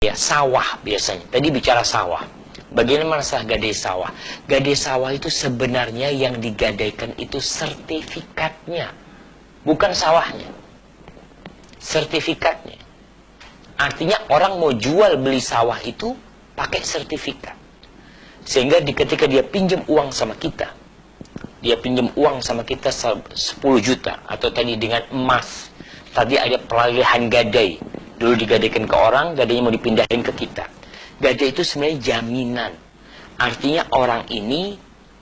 Ya, sawah biasanya. Tadi bicara sawah. Bagaimana masalah gadai sawah? Gadai sawah itu sebenarnya yang digadaikan itu sertifikatnya, bukan sawahnya. Sertifikatnya. Artinya orang mau jual beli sawah itu pakai sertifikat. Sehingga ketika dia pinjam uang sama kita, dia pinjam uang sama kita 10 juta, atau tadi dengan emas, tadi ada peralihan gadai. Dulu digadaikan ke orang, gadainya mau dipindahin ke kita. Gadai itu sebenarnya jaminan. Artinya orang ini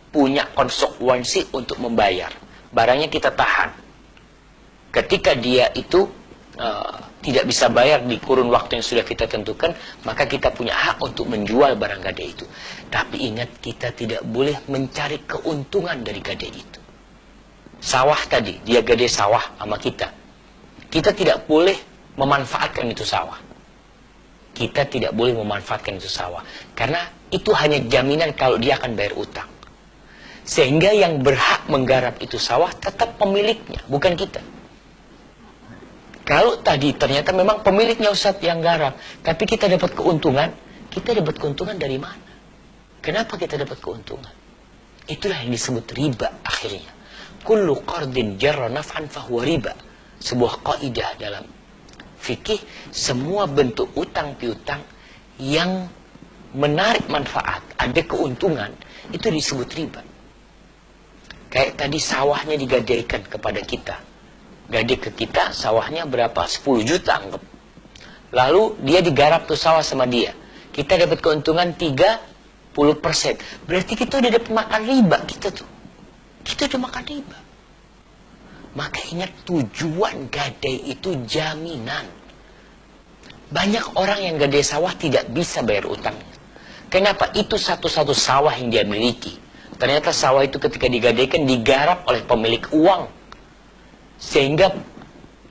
punya konsekuensi untuk membayar. Barangnya kita tahan. Ketika dia itu tidak bisa bayar di kurun waktu yang sudah kita tentukan, maka kita punya hak untuk menjual barang gadai itu. Tapi ingat, kita tidak boleh mencari keuntungan dari gadai itu. Sawah tadi, dia gadai sawah sama kita. Kita tidak boleh memanfaatkan itu sawah. Kita tidak boleh memanfaatkan itu sawah. Karena itu hanya jaminan kalau dia akan bayar utang. Sehingga yang berhak menggarap itu sawah tetap pemiliknya, bukan kita. Kalau tadi ternyata memang pemiliknya Ustaz yang garap, tapi kita dapat keuntungan dari mana? Kenapa kita dapat keuntungan? Itulah yang disebut riba akhirnya. Kullu qardin jarra naf'an fahuwa riba. Sebuah kaidah dalam fikih, semua bentuk utang piutang yang menarik manfaat, ada keuntungan, itu disebut riba. Kayak tadi sawahnya digadaikan kepada kita. Gadai ke kita, sawahnya berapa? 10 juta anggap. Lalu dia digarap tuh sawah sama dia. Kita dapat keuntungan 30%. Berarti kita udah dapat makan riba kita tuh. Kita udah makan riba. Maka ingat, tujuan gadai itu jaminan. Banyak orang yang gadai sawah tidak bisa bayar utangnya. Kenapa? Itu satu-satu sawah yang dia miliki. Ternyata sawah itu ketika digadaikan digarap oleh pemilik uang. Sehingga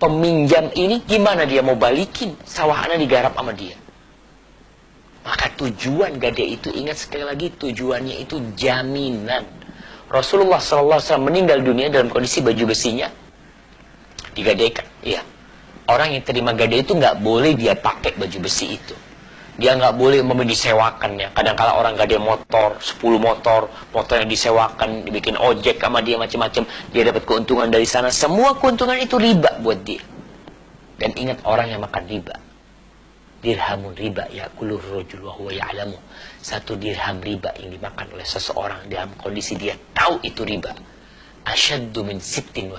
peminjam ini gimana dia mau balikin sawahnya digarap sama dia. Maka tujuan gadai itu, ingat sekali lagi, tujuannya itu jaminan. Rasulullah SAW meninggal dunia dalam kondisi baju besinya digadaikan. Iya. Orang yang terima gadai itu nggak boleh dia pakai baju besi itu. Dia nggak boleh disewakannya. Kadang-kala orang gadai motor, 10 motor yang disewakan, dibikin ojek sama dia macam-macam. Dia dapat keuntungan dari sana. Semua keuntungan itu riba buat dia. Dan ingat, orang yang makan riba, dirhamun riba ya'kuluhu rajul wa huwa ya'lamu. Satu dirham riba yang dimakan oleh seseorang dalam kondisi dia tahu itu riba, asyaddu min 36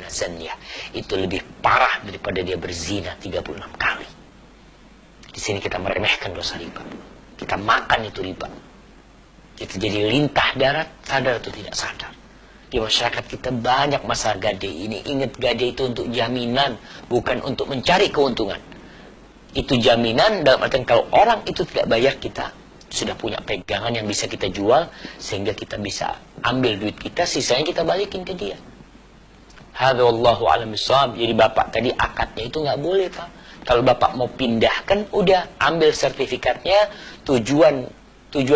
zanyah. Itu lebih parah daripada dia berzina 36 kali. Di sini kita meremehkan dosa riba. Kita makan itu riba. Kita jadi lintah darat, sadar atau tidak sadar. Di masyarakat kita banyak masalah gadai ini. Ingat, gadai itu untuk jaminan, bukan untuk mencari keuntungan. Itu jaminan dalam artian kalau orang itu tidak bayar, kita sudah punya pegangan yang bisa kita jual, sehingga kita bisa ambil duit kita, sisanya kita balikin ke dia. Hadza wallahu a'lam bishawab. Jadi bapak tadi akadnya itu nggak boleh, Pak. Kalau bapak mau pindahkan, udah ambil sertifikatnya. Tujuan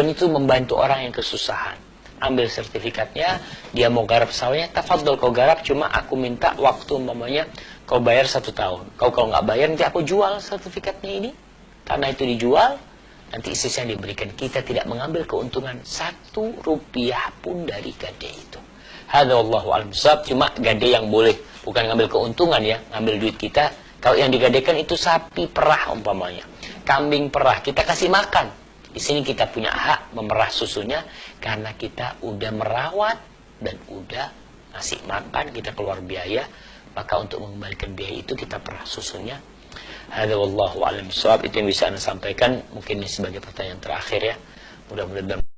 itu membantu orang yang kesusahan. Ambil sertifikatnya, dia mau garap sawahnya, tafadhol kau garap, cuma aku minta waktu umpamanya kau bayar 1 tahun. Kau kalau nggak bayar, nanti aku jual sertifikatnya ini. Karena itu dijual, nanti sisanya diberikan. Kita tidak mengambil keuntungan 1 rupiah pun dari gadai itu. Hadza wallahu a'lam bishawab. Cuma gadai yang boleh, bukan ngambil keuntungan ya, ngambil duit kita. Kalau yang digadaikan itu sapi perah umpamanya, kambing perah, kita kasih makan. Di sini kita punya hak memerah susunya karena kita udah merawat dan udah ngasih makan, kita keluar biaya. Maka untuk mengembalikan biaya itu kita perah susunya. Hadza wallahu a'lam bishawab. Itu yang bisa Anda sampaikan. Mungkin ini sebagai pertanyaan terakhir ya. Mudah-mudahan